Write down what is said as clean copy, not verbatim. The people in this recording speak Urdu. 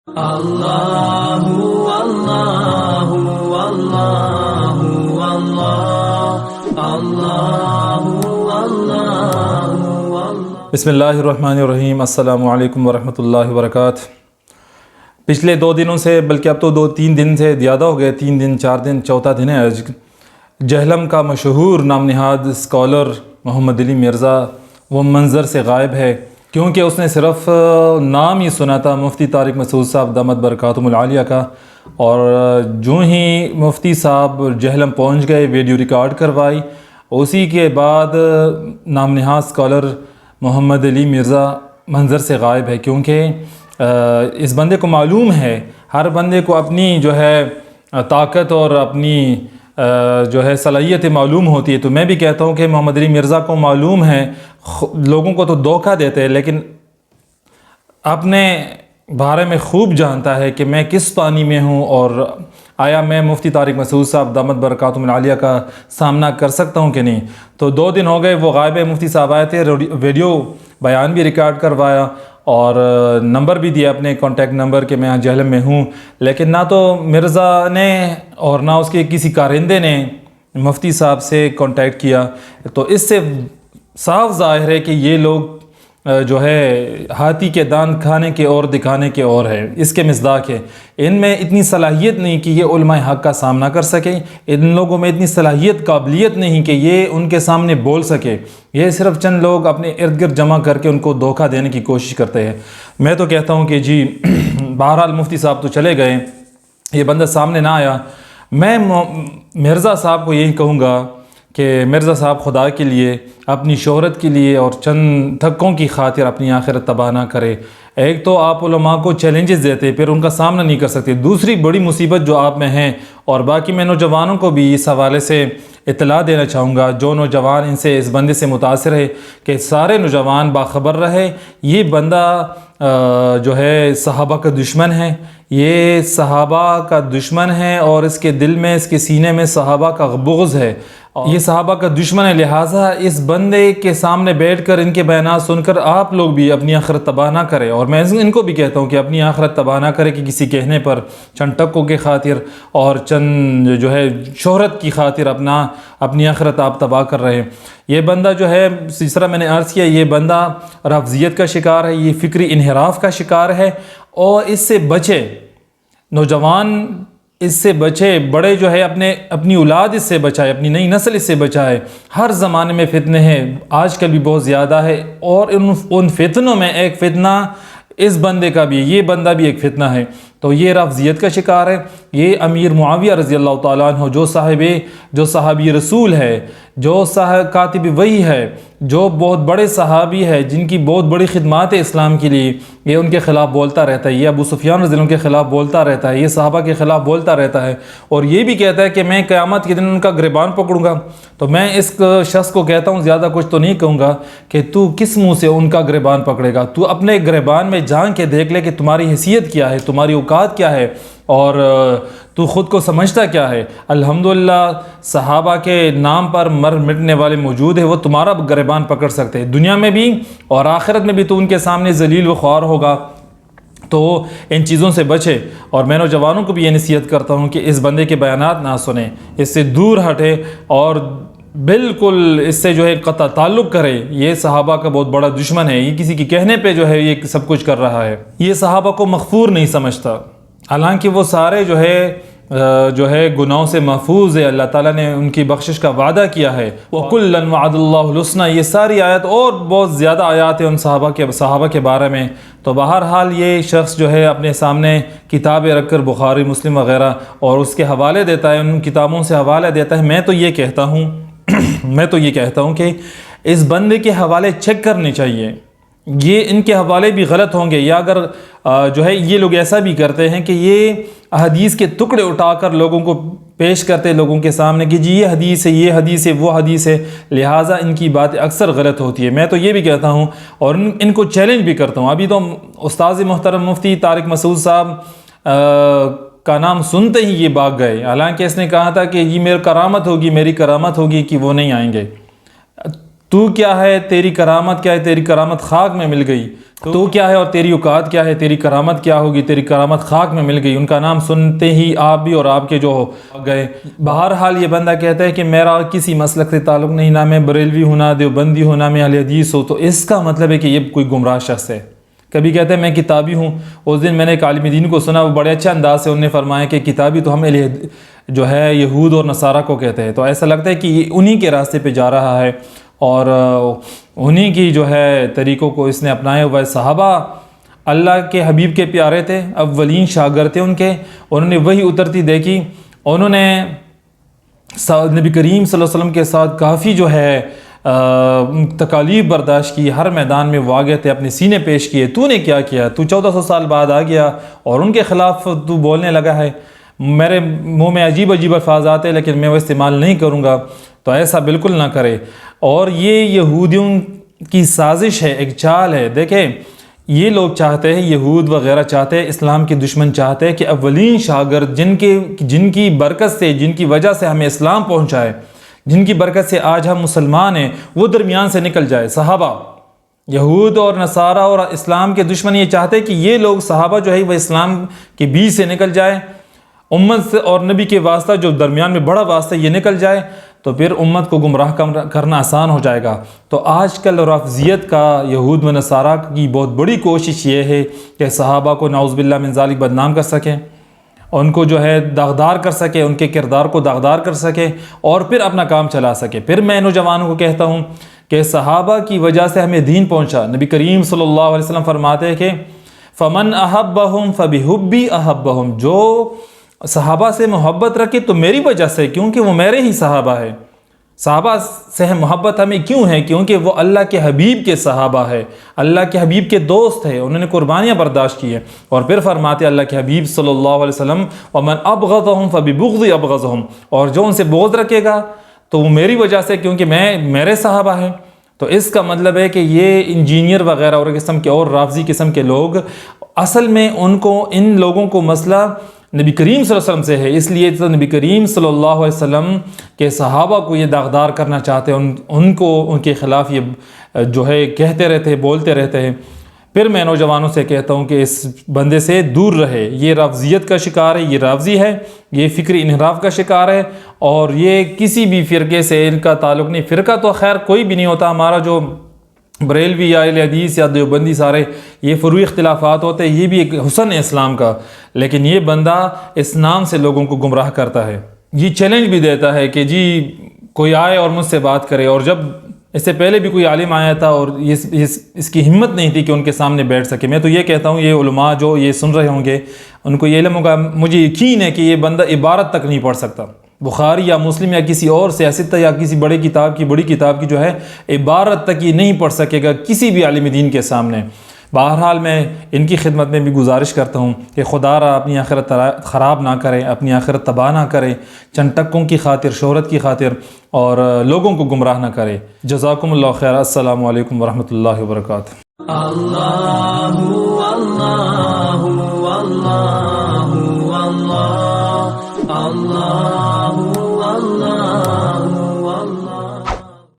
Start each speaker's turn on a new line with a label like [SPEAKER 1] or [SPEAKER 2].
[SPEAKER 1] اللہ اللہ اللہ اللہ اللہ۔
[SPEAKER 2] بسم اللہ الرحمن الرحیم۔ السلام علیکم ورحمۃ اللہ وبرکاتہ۔ پچھلے 2 دنوں سے، بلکہ اب تو 2-3 دن سے زیادہ ہو گئے، 3 دن 4 دن، چوتھا دن ہے آج، جہلم کا مشہور نام نہاد اسکالر محمد علی مرزا وہ منظر سے غائب ہے، کیونکہ اس نے صرف نام ہی سنا تھا مفتی طارق مسعود صاحب دامت برکاتہم العالیہ کا، اور جو ہی مفتی صاحب جہلم پہنچ گئے ویڈیو ریکارڈ کروائی، اسی کے بعد نام نہاد اسکالر محمد علی مرزا منظر سے غائب ہے۔ کیونکہ اس بندے کو معلوم ہے، ہر بندے کو اپنی جو ہے طاقت اور اپنی جو ہے صلاحیت معلوم ہوتی ہے۔ تو میں بھی کہتا ہوں کہ محمد علی مرزا کو معلوم ہے، لوگوں کو تو دھوکہ دیتے ہیں، لیکن اپنے بارے میں خوب جانتا ہے کہ میں کس پانی میں ہوں، اور آیا میں مفتی طارق مسعود صاحب دامت برکاتہم العالیہ کا سامنا کر سکتا ہوں کہ نہیں۔ تو 2 دن ہو گئے وہ غائب ہے۔ مفتی صاحب آئے تھے، ویڈیو بیان بھی ریکارڈ کروایا اور نمبر بھی دیا، اپنے کانٹیکٹ نمبر، کہ میں یہاں جہلم میں ہوں، لیکن نہ تو مرزا نے اور نہ اس کے کسی کارندے نے مفتی صاحب سے کانٹیکٹ کیا۔ تو اس سے صاف ظاہر ہے کہ یہ لوگ جو ہے ہاتھی کے دان کھانے کے اور دکھانے کے اور ہے، اس کے مصداق ہے۔ ان میں اتنی صلاحیت نہیں کہ یہ علماء حق کا سامنا کر سکیں، ان لوگوں میں اتنی صلاحیت قابلیت نہیں کہ یہ ان کے سامنے بول سکے۔ یہ صرف چند لوگ اپنے ارد گرد جمع کر کے ان کو دھوکہ دینے کی کوشش کرتے ہیں۔ میں تو کہتا ہوں کہ جی بہرحال مفتی صاحب تو چلے گئے، یہ بندہ سامنے نہ آیا۔ میں مرزا صاحب کو یہی کہوں گا کہ مرزا صاحب خدا کے لیے، اپنی شہرت کے لیے اور چند دھکوں کی خاطر اپنی آخرت تباہ نہ کرے۔ ایک تو آپ علماء کو چیلنجز دیتے پھر ان کا سامنا نہیں کر سکتے، دوسری بڑی مصیبت جو آپ میں ہے، اور باقی میں نوجوانوں کو بھی اس حوالے سے اطلاع دینا چاہوں گا، جو نوجوان ان سے اس بندے سے متاثر ہے، کہ سارے نوجوان باخبر رہے۔ یہ بندہ جو ہے صحابہ کا دشمن ہے، یہ صحابہ کا دشمن ہے، اور اس کے دل میں، اس کے سینے میں صحابہ کا بغض ہے، یہ صحابہ کا دشمن ہے۔ لہٰذا اس بندے کے سامنے بیٹھ کر ان کے بیانات سن کر آپ لوگ بھی اپنی آخرت تباہ نہ کریں، اور میں ان کو بھی کہتا ہوں کہ اپنی آخرت تباہ نہ کرے کہ کسی کہنے پر، چند ٹکوں کے خاطر اور چند جو ہے شہرت کی خاطر اپنی آخرت آپ تباہ کر رہے ہیں۔ یہ بندہ جو ہے، جس طرح میں نے عرض کیا، یہ بندہ رافضیت کا شکار ہے، یہ فکری انحراف کا شکار ہے، اور اس سے بچے، نوجوان اس سے بچے، بڑے جو ہے اپنی اولاد اس سے بچائے، اپنی نئی نسل اس سے بچائے۔ ہر زمانے میں فتنے ہیں، آج کل بھی بہت زیادہ ہے، اور ان فتنوں میں ایک فتنہ اس بندے کا بھی ہے، یہ بندہ بھی ایک فتنہ ہے۔ تو یہ رافضیت کا شکار ہے۔ یہ امیر معاویہ رضی اللہ تعالیٰ عنہ، جو صحابی رسول ہے، جو کاتب وحی ہے، جو بہت بڑے صحابی ہے، جن کی بہت بڑی خدمات ہے اسلام کے لیے، یہ ان کے خلاف بولتا رہتا ہے، یہ ابو سفیان رضی اللہ عنہ کے خلاف بولتا رہتا ہے، یہ صحابہ کے خلاف بولتا رہتا ہے، اور یہ بھی کہتا ہے کہ میں قیامت کے دن ان کا گریبان پکڑوں گا۔ تو میں اس شخص کو کہتا ہوں، زیادہ کچھ تو نہیں کہوں گا، کہ تو کس منہ سے ان کا گریبان پکڑے گا؟ تو اپنے گریبان میں جان کے دیکھ لے کہ تمہاری حیثیت کیا ہے، تمہاری اوقات کیا ہے، اور تو خود کو سمجھتا کیا ہے۔ الحمدللہ صحابہ کے نام پر مٹنے والے موجود ہیں، وہ تمہارا گریبان پکڑ سکتے ہیں، دنیا میں بھی اور آخرت میں بھی تو ان کے سامنے ذلیل و خوار ہوگا۔ تو ان چیزوں سے بچے، اور میں نوجوانوں کو بھی یہ نصیحت کرتا ہوں کہ اس بندے کے بیانات نہ سنیں، اس سے دور ہٹے، اور بالکل اس سے جو ہے قطع تعلق کرے۔ یہ صحابہ کا بہت بڑا دشمن ہے، یہ کسی کے کہنے پہ جو ہے یہ سب کچھ کر رہا ہے، یہ صحابہ کو مغفور نہیں سمجھتا، حالانکہ وہ سارے جو ہے گناہوں سے محفوظ ہے، اللہ تعالیٰ نے ان کی بخشش کا وعدہ کیا ہے۔ وَكُلًّا وَعَدَ اللَّهُ الْحُسْنَى، یہ ساری آیت اور بہت زیادہ آیات ہیں ان صحابہ کے بارے میں۔ تو بہرحال یہ شخص جو ہے اپنے سامنے کتابیں رکھ کر بخاری، مسلم وغیرہ، اور اس کے حوالے دیتا ہے، ان کتابوں سے حوالے دیتا ہے۔ میں تو یہ کہتا ہوں کہ اس بندے کے حوالے چیک کرنے چاہیے، یہ ان کے حوالے بھی غلط ہوں گے، یا اگر جو ہے یہ لوگ ایسا بھی کرتے ہیں کہ یہ حدیث کے ٹکڑے اٹھا کر لوگوں کو پیش کرتے لوگوں کے سامنے کہ جی یہ حدیث ہے، یہ حدیث ہے، وہ حدیث ہے، لہٰذا ان کی باتیں اکثر غلط ہوتی ہے۔ میں تو یہ بھی کہتا ہوں اور ان کو چیلنج بھی کرتا ہوں۔ ابھی تو استاذ محترم مفتی طارق مسعود صاحب کا نام سنتے ہی یہ بھاگ گئے، حالانکہ اس نے کہا تھا کہ یہ میری کرامت ہوگی کہ وہ نہیں آئیں گے۔ تو کیا ہے، تیری کرامت کیا ہے، تیری کرامت خاک میں مل گئی، تو کیا ہے اور تیری اوقات کیا ہے، تیری کرامت کیا ہوگی، تیری کرامت خاک میں مل گئی۔ ان کا نام سنتے ہی آپ بھی اور آپ کے جو گئے۔ بہرحال یہ بندہ کہتا ہے کہ میرا کسی مسلک سے تعلق نہیں، نہ میں بریلوی ہوں، نہ دیوبندی ہوں، نہ میں اہل حدیث ہوں، تو اس کا مطلب ہے کہ یہ کوئی گمراہ شخص ہے۔ کبھی کہتے ہیں میں کتابی ہوں۔ اس دن میں نے ایک عالم دین کو سنا، وہ بڑے اچھے انداز سے انہوں نے فرمایا کہ کتابی تو ہم جو ہے یہود اور نصارہ کو کہتے ہیں، تو ایسا لگتا ہے کہ یہ انہی کے راستے پہ جا رہا ہے اور انہی کی جو ہے طریقوں کو اس نے اپنائے ہوئے۔ صحابہ اللہ کے حبیب کے پیارے تھے، اولین شاگرد تھے ان کے، انہوں نے وہی اترتی دیکھی، انہوں نے نبی کریم صلی اللہ علیہ وسلم کے ساتھ کافی جو ہے تکالیف برداشت کی، ہر میدان میں واقع تھے، اپنے سینے پیش کیے۔ تو نے کیا کیا؟ تو 1400 سال بعد آ گیا اور ان کے خلاف تو بولنے لگا ہے۔ میرے منہ میں عجیب عجیب الفاظ آتے ہیں لیکن میں وہ استعمال نہیں کروں گا، تو ایسا بالکل نہ کرے۔ اور یہ یہودیوں کی سازش ہے، ایک چال ہے۔ دیکھیں یہ لوگ چاہتے ہیں، یہود وغیرہ چاہتے ہیں، اسلام کے دشمن چاہتے ہیں کہ اولین شاگرد جن کی برکت سے، جن کی وجہ سے ہمیں اسلام پہنچا ہے، جن کی برکت سے آج ہم مسلمان ہیں، وہ درمیان سے نکل جائے۔ صحابہ، یہود اور نصارہ اور اسلام کے دشمن یہ چاہتے ہیں کہ یہ لوگ صحابہ جو ہے وہ اسلام کے بیچ سے نکل جائے، امت سے اور نبی کے واسطہ جو درمیان میں بڑا واسطہ یہ نکل جائے، تو پھر امت کو گمراہ کرنا آسان ہو جائے گا۔ تو آج کل رافضیت کا، یہود و نصارہ کی بہت بڑی کوشش یہ ہے کہ صحابہ کو نعوذ باللہ من ذالک بدنام کر سکیں، ان کو جو ہے داغدار کر سکے، ان کے کردار کو داغدار کر سکے اور پھر اپنا کام چلا سکے۔ پھر میں نوجوانوں کو کہتا ہوں کہ صحابہ کی وجہ سے ہمیں دین پہنچا۔ نبی کریم صلی اللہ علیہ وسلم فرماتے ہیں کہ فمن احبہم فبحبی احبہم، جو صحابہ سے محبت رکھے تو میری وجہ سے، کیونکہ وہ میرے ہی صحابہ ہے۔ صحابہ سے محبت ہمیں کیوں ہے؟ کیونکہ وہ اللہ کے حبیب کے صحابہ ہے، اللہ کے حبیب کے دوست ہے، انہوں نے قربانیاں برداشت کی ہیں۔ اور پھر فرماتے اللہ کے حبیب صلی اللہ علیہ وسلم ومن ابغضهم فببغض ابغضهم، اور جو ان سے بغض رکھے گا تو وہ میری وجہ سے، کیونکہ میرے صحابہ ہیں۔ تو اس کا مطلب ہے کہ یہ انجینئر وغیرہ اور قسم کے اور رافضی قسم کے لوگ، اصل میں ان لوگوں کو مسئلہ نبی کریم صلی اللہ علیہ وسلم سے ہے، اس لیے تو نبی کریم صلی اللہ علیہ وسلم کے صحابہ کو یہ داغدار کرنا چاہتے ہیں، ان کو ان کے خلاف یہ جو ہے کہتے رہتے ہیں، بولتے رہتے ہیں۔ پھر میں نوجوانوں سے کہتا ہوں کہ اس بندے سے دور رہے، یہ رافضیت کا شکار ہے، یہ رافضی ہے، یہ فکری انحراف کا شکار ہے، اور یہ کسی بھی فرقے سے ان کا تعلق نہیں۔ فرقہ تو خیر کوئی بھی نہیں ہوتا، ہمارا جو بریلوی یا اہل حدیث یا دیوبندی سارے یہ فروعی اختلافات ہوتے ہیں، یہ بھی ایک حسن ہے اسلام کا، لیکن یہ بندہ اس نام سے لوگوں کو گمراہ کرتا ہے۔ یہ چیلنج بھی دیتا ہے کہ جی کوئی آئے اور مجھ سے بات کرے، اور جب اس سے پہلے بھی کوئی عالم آیا تھا اور اس کی ہمت نہیں تھی کہ ان کے سامنے بیٹھ سکے۔ میں تو یہ کہتا ہوں یہ علماء جو یہ سن رہے ہوں گے ان کو یہ علم ہوگا، مجھے یقین ہے کہ یہ بندہ عبارت تک نہیں پڑھ سکتا، بخاری یا مسلم یا کسی اور سیاست یا کسی بڑی کتاب کی جو ہے عبارت تک یہ نہیں پڑھ سکے گا کسی بھی عالم دین کے سامنے۔ بہرحال میں ان کی خدمت میں بھی گزارش کرتا ہوں کہ خدا را اپنی آخرت خراب نہ کرے، اپنی آخرت تباہ نہ کرے، چند ٹکوں کی خاطر، شہرت کی خاطر، اور لوگوں کو گمراہ نہ کرے۔ جزاکم اللہ خیر۔ السلام علیکم ورحمۃ اللہ وبرکاتہ۔